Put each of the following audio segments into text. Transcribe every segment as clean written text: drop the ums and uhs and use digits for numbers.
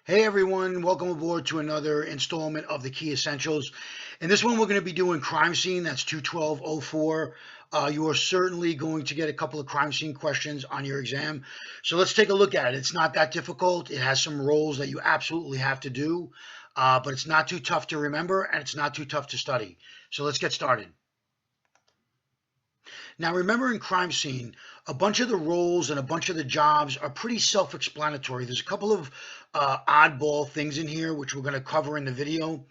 Hey everyone, welcome aboard to another installment of the Key Essentials. In this one, we're going to be doing crime scene. That's 21204. You are certainly going to get a couple of crime scene questions on your exam. So let's take a look at it. It's not that difficult. It has some roles that you absolutely have to do, but it's not too tough to remember and it's not too tough to study. So let's get started. Now, remember in crime scene, a bunch of the roles and a bunch of the jobs are pretty self-explanatory. There's a couple of oddball things in here, which we're going to cover in the video.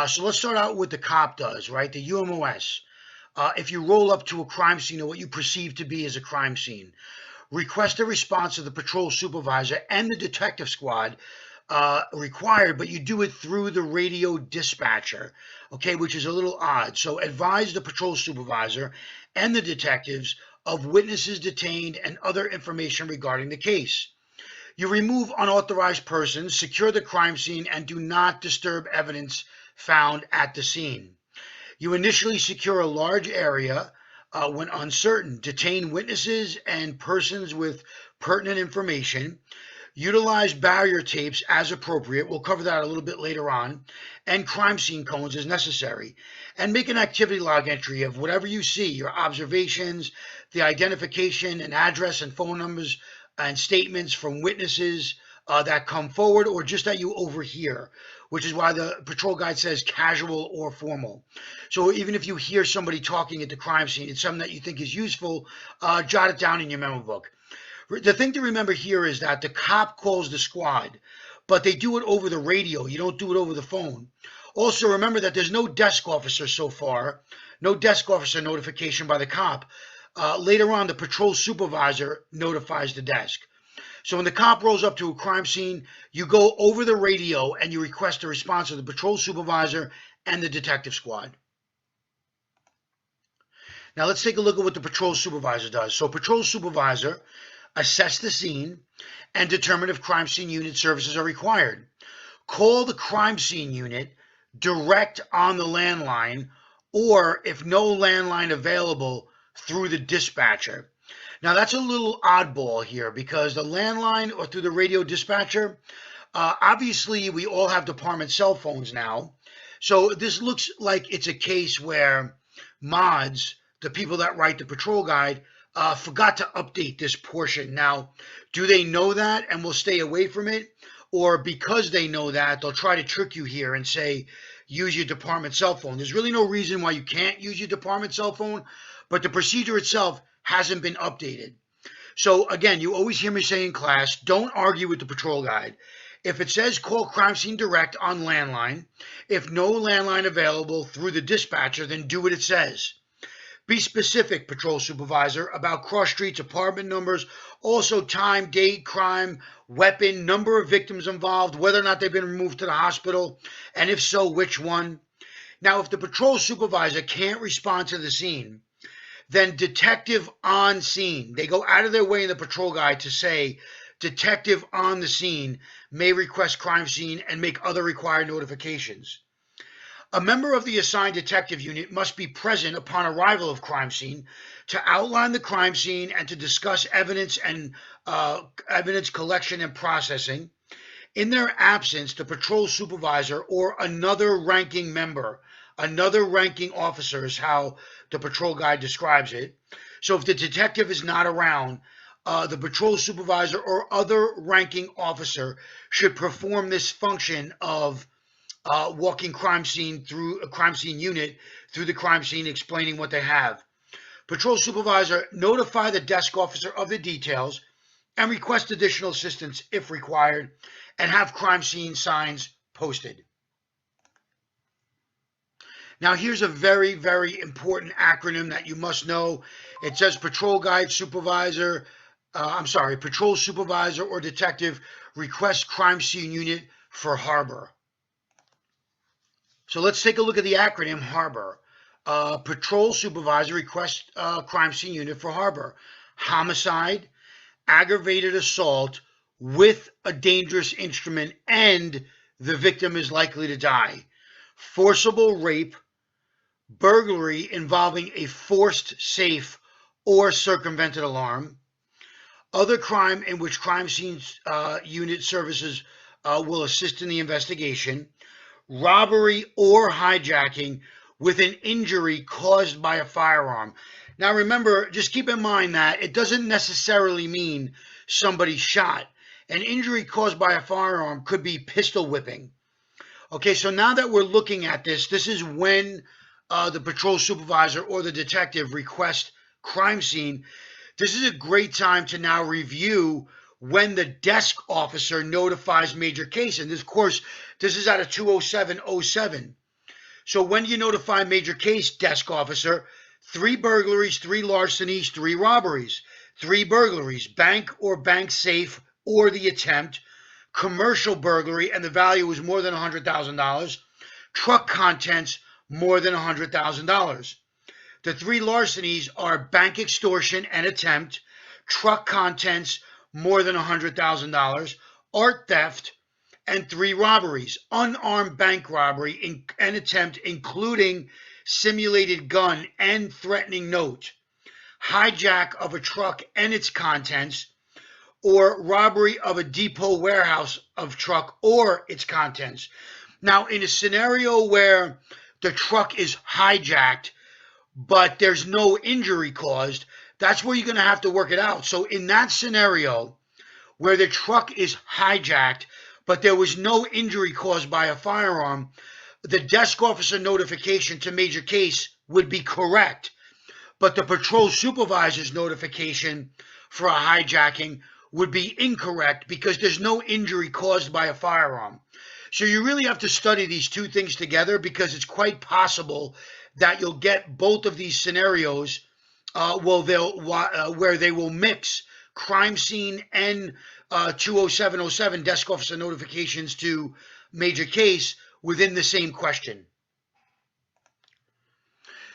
So let's start out with the cop does, right? The UMOS. If you roll up to a crime scene or what you perceive to be as a crime scene, request a response of the patrol supervisor and the detective squad required, but you do it through the radio dispatcher, okay, which is a little odd. So advise the patrol supervisor and the detectives of witnesses detained and other information regarding the case. You remove unauthorized persons, secure the crime scene, and do not disturb evidence found at the scene. You initially secure a large area when uncertain, detain witnesses and persons with pertinent information, utilize barrier tapes as appropriate. We'll cover that a little bit later on, and crime scene cones as necessary. And make an activity log entry of whatever you see, your observations, the identification and address and phone numbers and statements from witnesses that come forward or just that you overhear, which is why the patrol guide says casual or formal. So even if you hear somebody talking at the crime scene, it's something that you think is useful, jot it down in your memo book. The thing to remember here is that the cop calls the squad, but they do it over the radio. You don't do it over the phone. Also, remember that there's no desk officer so far, no desk officer notification by the cop. Later on, the patrol supervisor notifies the desk. So when the cop rolls up to a crime scene, you go over the radio and you request a response of the patrol supervisor and the detective squad. Now let's take a look at what the patrol supervisor does. So patrol supervisor assess the scene, and determine if crime scene unit services are required. Call the crime scene unit direct on the landline, or if no landline available, through the dispatcher. Now that's a little oddball here because the landline or through the radio dispatcher, obviously we all have department cell phones now. So this looks like it's a case where mods, the people that write the patrol guide, forgot to update this portion. Now, do they know that and will stay away from it? Or because they know that, they'll try to trick you here and say, use your department cell phone. There's really no reason why you can't use your department cell phone, but the procedure itself hasn't been updated. So again, you always hear me say in class, don't argue with the patrol guide. If it says call crime scene direct on landline, if no landline available through the dispatcher, then do what it says. Be specific, patrol supervisor, about cross streets, apartment numbers, also time, date, crime, weapon, number of victims involved, whether or not they've been removed to the hospital, and if so, which one. Now, if the patrol supervisor can't respond to the scene, then detective on scene. They go out of their way in the patrol guide to say detective on the scene may request crime scene and make other required notifications. A member of the assigned detective unit must be present upon arrival of crime scene to outline the crime scene and to discuss evidence and evidence collection and processing. In their absence, the patrol supervisor or another ranking member, another ranking officer is how the patrol guide describes it. So if the detective is not around, the patrol supervisor or other ranking officer should perform this function of walking crime scene through a crime scene unit through the crime scene, explaining what they have. Patrol supervisor notify the desk officer of the details and request additional assistance if required, and have crime scene signs posted. Now here's a very, very important acronym that you must know. It says patrol supervisor or detective request crime scene unit for harbor. So let's take a look at the acronym HARBOR. Patrol supervisor requests crime scene unit for harbor. Homicide, aggravated assault with a dangerous instrument and the victim is likely to die. Forcible rape, burglary involving a forced safe or circumvented alarm. Other crime in which crime scene unit services will assist in the investigation. Robbery or hijacking with an injury caused by a firearm. Now remember, just keep in mind that it doesn't necessarily mean somebody shot. An injury caused by a firearm could be pistol whipping. Okay, so now that we're looking at this, this is when the patrol supervisor or the detective request crime scene. This is a great time to now review when the desk officer notifies major case. And this, of course, this is out of 20707. So when you notify major case, desk officer, 3 burglaries, 3 larcenies, 3 robberies, 3 burglaries, bank or bank safe or the attempt, commercial burglary, and the value is more than $100,000, truck contents more than $100,000. The 3 larcenies are bank extortion and attempt, truck contents more than $100,000, art theft, and 3 robberies, unarmed bank robbery and attempt, including simulated gun and threatening note, hijack of a truck and its contents, or robbery of a depot warehouse of truck or its contents. Now, in a scenario where the truck is hijacked, but there's no injury caused, that's where you're going to have to work it out. So in that scenario where the truck is hijacked, but there was no injury caused by a firearm, the desk officer notification to major case would be correct. But the patrol supervisor's notification for a hijacking would be incorrect because there's no injury caused by a firearm. So you really have to study these two things together because it's quite possible that you'll get both of these scenarios where they will mix crime scene and 20707 desk officer notifications to major case within the same question.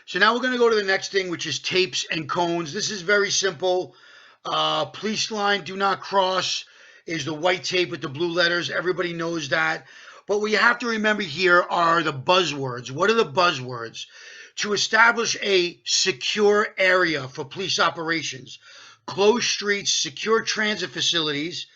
So now we're going to go to the next thing, which is tapes and cones. This is very simple. Police line, do not cross is the white tape with the blue letters. Everybody knows that. But what you have to remember here are the buzzwords. What are the buzzwords? To establish a secure area for police operations, closed streets, secure transit facilities,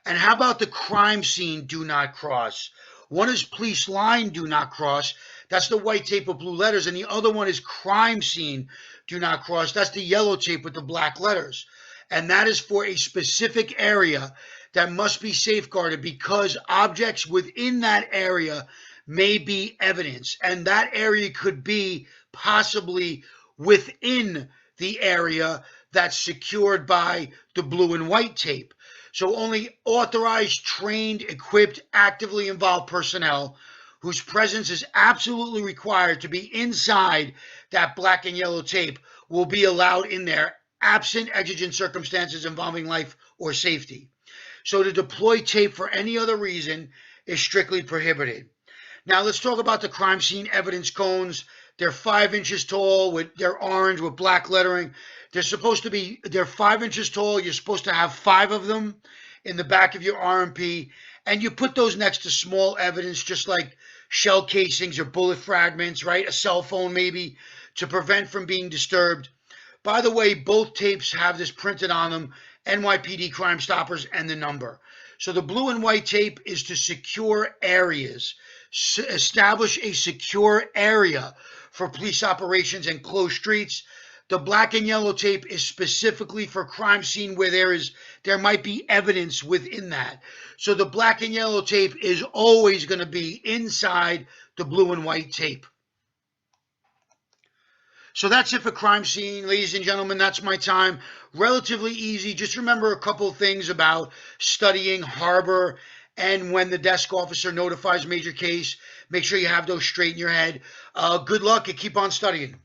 and how about the crime scene, do not cross? One is police line, do not cross. That's the white tape with blue letters. And the other one is crime scene, do not cross. That's the yellow tape with the black letters. And that is for a specific area that must be safeguarded because objects within that area may be evidence. And that area could be possibly within the area that's secured by the blue and white tape. So only authorized, trained, equipped, actively involved personnel whose presence is absolutely required to be inside that black and yellow tape will be allowed in there, absent exigent circumstances involving life or safety. So to deploy tape for any other reason is strictly prohibited. Now let's talk about the crime scene evidence cones. They're 5 inches tall, they're orange with black lettering. They're 5 inches tall. You're supposed to have 5 of them in the back of your RMP. And you put those next to small evidence, just like shell casings or bullet fragments, right? A cell phone maybe, to prevent from being disturbed. By the way, both tapes have this printed on them, NYPD Crime Stoppers and the number. So the blue and white tape is to secure areas, establish a secure area for police operations and closed streets. The black and yellow tape is specifically for crime scene where there might be evidence within that. So the black and yellow tape is always going to be inside the blue and white tape. So that's it for crime scene, ladies and gentlemen. That's my time. Relatively easy. Just remember a couple of things about studying Harbor and when the desk officer notifies major case. Make sure you have those straight in your head. Good luck and keep on studying.